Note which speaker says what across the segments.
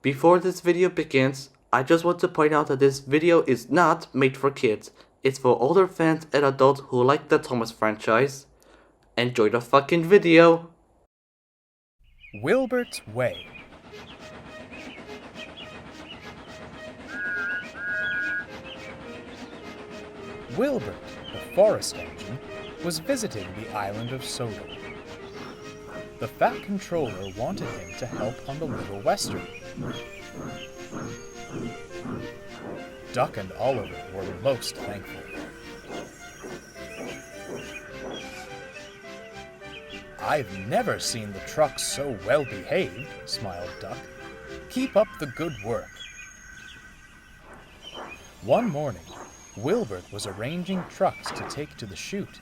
Speaker 1: Before this video begins, I just want to point out that this video is not made for kids. It's for older fans and adults who like the Thomas franchise. Enjoy the fucking video!
Speaker 2: Wilbert's Way. Wilbert, the forest engine, was visiting the island of Sodor. The fat controller wanted him to help on the Little Western. Duck and Oliver were most thankful. "I've never seen the trucks so well behaved," smiled Duck. "Keep up the good work." One morning, Wilbert was arranging trucks to take to the chute.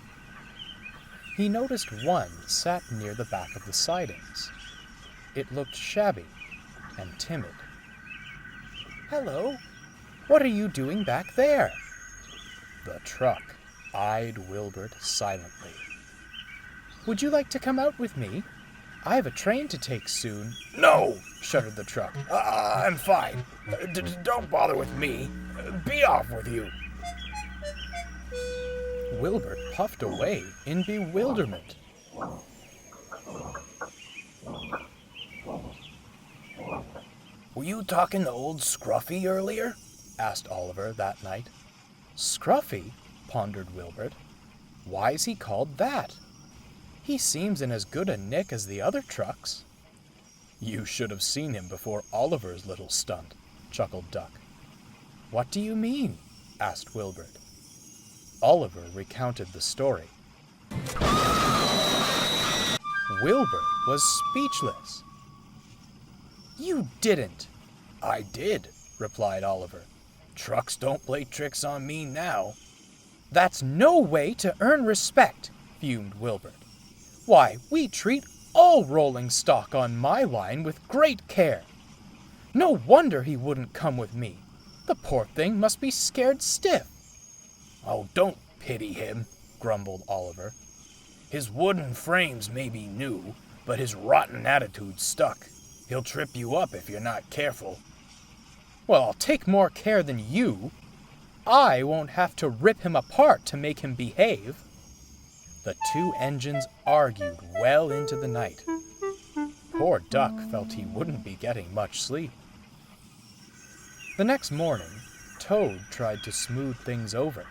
Speaker 2: He noticed one sat near the back of the sidings. It looked shabby and timid. "Hello, what are you doing back there?" The truck eyed Wilbert silently. "Would you like to come out with me? I have a train to take soon."
Speaker 3: "No," shuddered the truck. "I'm fine. Don't bother with me. Be off with you."
Speaker 2: Wilbert puffed away in bewilderment.
Speaker 3: "Were you talking to old Scruffy earlier?"
Speaker 2: asked Oliver that night. "Scruffy?" pondered Wilbert. "Why's he called that? He seems in as good a nick as the other trucks." "You should have seen him before Oliver's little stunt," chuckled Duck. "What do you mean?" asked Wilbert. Oliver recounted the story. Wilbert was speechless. "You didn't."
Speaker 3: "I did," replied Oliver. "Trucks don't play tricks on me now."
Speaker 2: "That's no way to earn respect," fumed Wilbert. "Why, we treat all rolling stock on my line with great care. No wonder he wouldn't come with me. The poor thing must be scared stiff."
Speaker 3: "Oh, don't pity him," grumbled Oliver. "His wooden frames may be new, but his rotten attitude's stuck. He'll trip you up if you're not careful."
Speaker 2: "Well, I'll take more care than you. I won't have to rip him apart to make him behave." The two engines argued well into the night. Poor Duck felt he wouldn't be getting much sleep. The next morning, Toad tried to smooth things over,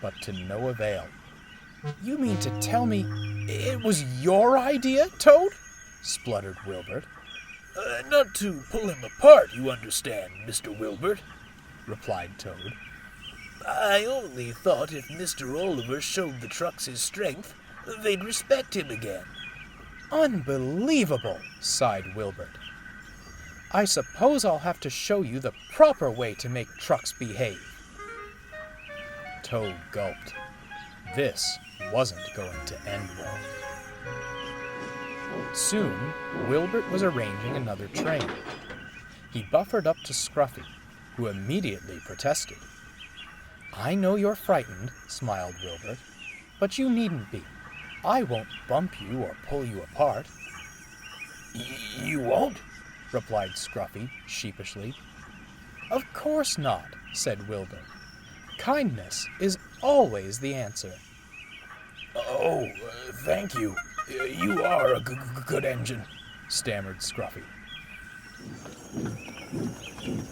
Speaker 2: but to no avail. "You mean to tell me it was your idea, Toad?" spluttered Wilbert.
Speaker 3: "Not to pull him apart, you understand, Mr. Wilbert," replied Toad. "I only thought if Mr. Oliver showed the trucks his strength, they'd respect him again."
Speaker 2: "Unbelievable," sighed Wilbert. "I suppose I'll have to show you the proper way to make trucks behave." Toad gulped. This wasn't going to end well. Soon, Wilbert was arranging another train. He buffered up to Scruffy, who immediately protested. "I know you're frightened," smiled Wilbert, "but you needn't be. I won't bump you or pull you apart."
Speaker 3: You won't?"
Speaker 2: replied Scruffy sheepishly. "Of course not," said Wilbert. "Kindness is always the answer."
Speaker 3: "Oh, thank you. You are a good engine," stammered Scruffy.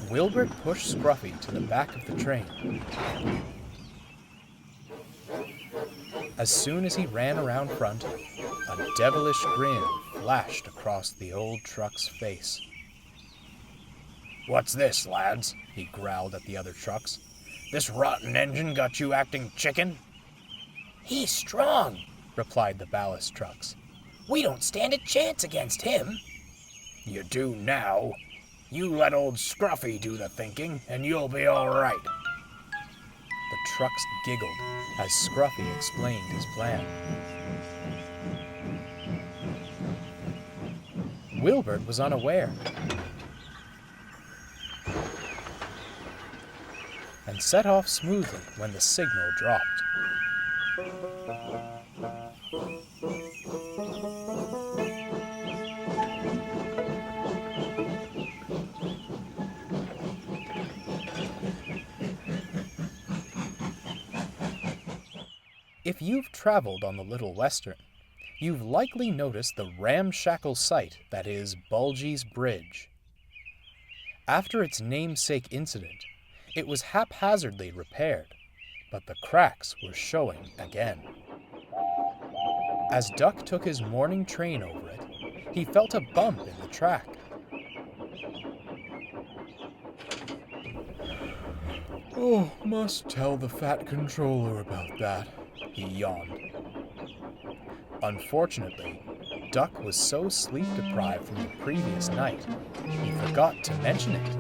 Speaker 2: Wilbert pushed Scruffy to the back of the train. As soon as he ran around front, a devilish grin flashed across the old truck's face.
Speaker 3: "What's this, lads?" he growled at the other trucks. "This rotten engine got you acting chicken?"
Speaker 4: "He's strong,"
Speaker 2: replied the ballast trucks.
Speaker 4: "We don't stand a chance against him."
Speaker 3: "You do now. You let old Scruffy do the thinking, and you'll be all right."
Speaker 2: The trucks giggled as Scruffy explained his plan. Wilbert was unaware and set off smoothly when the signal dropped. If you've traveled on the Little Western, you've likely noticed the ramshackle sight that is Bulgy's Bridge. After its namesake incident, it was haphazardly repaired, but the cracks were showing again. As Duck took his morning train over it, he felt a bump in the track. "Oh, must tell the Fat Controller about that," he yawned. Unfortunately, Duck was so sleep-deprived from the previous night, he forgot to mention it.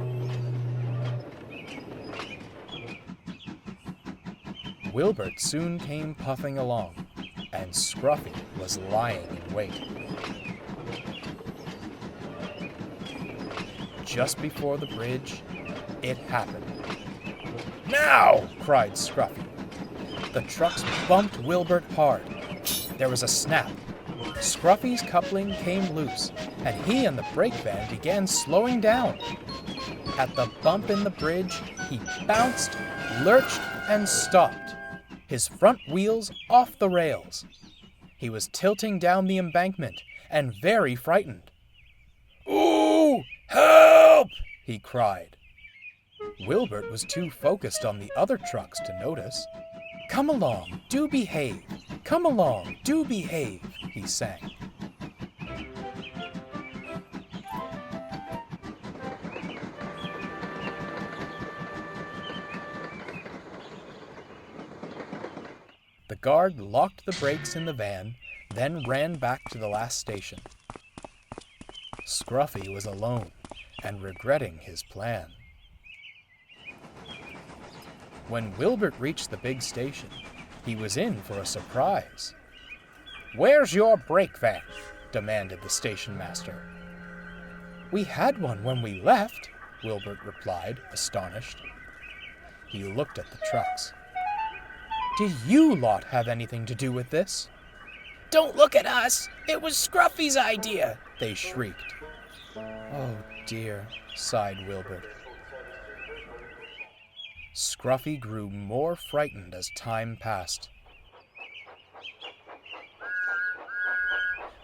Speaker 2: Wilbert soon came puffing along, and Scruffy was lying in wait. Just before the bridge, it happened. "Now!" cried Scruffy. The trucks bumped Wilbert hard. There was a snap. Scruffy's coupling came loose, and he and the brake van began slowing down. At the bump in the bridge, he bounced, lurched, and stopped, his front wheels off the rails. He was tilting down the embankment and very frightened. "Ooh! Help!" he cried. Wilbert was too focused on the other trucks to notice. "Come along, do behave. Come along, do behave," he sang. The guard locked the brakes in the van, then ran back to the last station. Scruffy was alone and regretting his plan. When Wilbert reached the big station, he was in for a surprise. "Where's your brake van?" demanded the station master. "We had one when we left," Wilbert replied, astonished. He looked at the trucks. "Do you lot have anything to do with this?"
Speaker 4: Don't look at us. It was Scruffy's idea,
Speaker 2: they shrieked. "Oh dear," sighed Wilbert. Scruffy grew more frightened as time passed.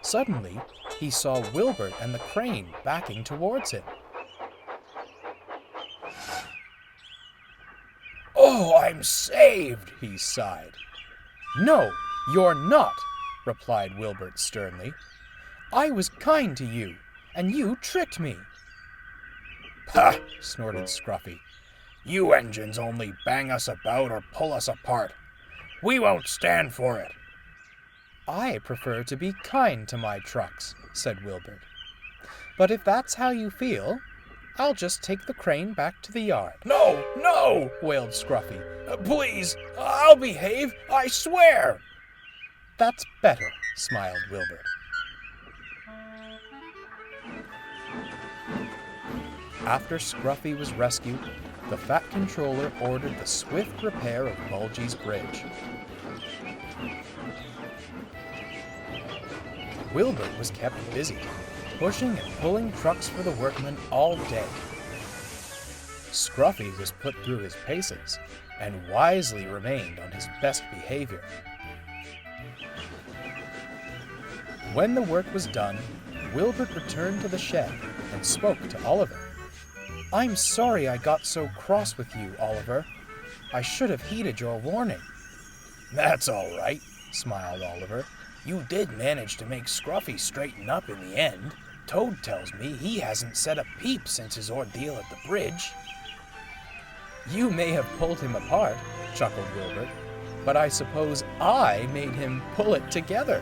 Speaker 2: Suddenly, he saw Wilbert and the crane backing towards him.
Speaker 4: Oh, I'm saved,
Speaker 2: he sighed. "No, you're not," replied Wilbert sternly. "I was kind to you, and you tricked me."
Speaker 3: "Pah!" snorted Scruffy. "You engines only bang us about or pull us apart. We won't stand for it."
Speaker 2: "I prefer to be kind to my trucks," said Wilbert. "But if that's how you feel, I'll just take the crane back to the yard."
Speaker 3: "No, no!"
Speaker 2: wailed Scruffy.
Speaker 3: "Please, I'll behave, I swear!"
Speaker 2: "That's better," smiled Wilbert. After Scruffy was rescued, the Fat Controller ordered the swift repair of Bulgy's Bridge. Wilbert was kept busy, pushing and pulling trucks for the workmen all day. Scruffy was put through his paces, and wisely remained on his best behavior. When the work was done, Wilbert returned to the shed and spoke to Oliver. "I'm sorry I got so cross with you, Oliver. I should have heeded your warning."
Speaker 3: "That's all right,"
Speaker 2: smiled Oliver.
Speaker 3: "You did manage to make Scruffy straighten up in the end. Toad tells me he hasn't said a peep since his ordeal at the bridge."
Speaker 2: "You may have pulled him apart," chuckled Wilbert, "but I suppose I made him pull it together."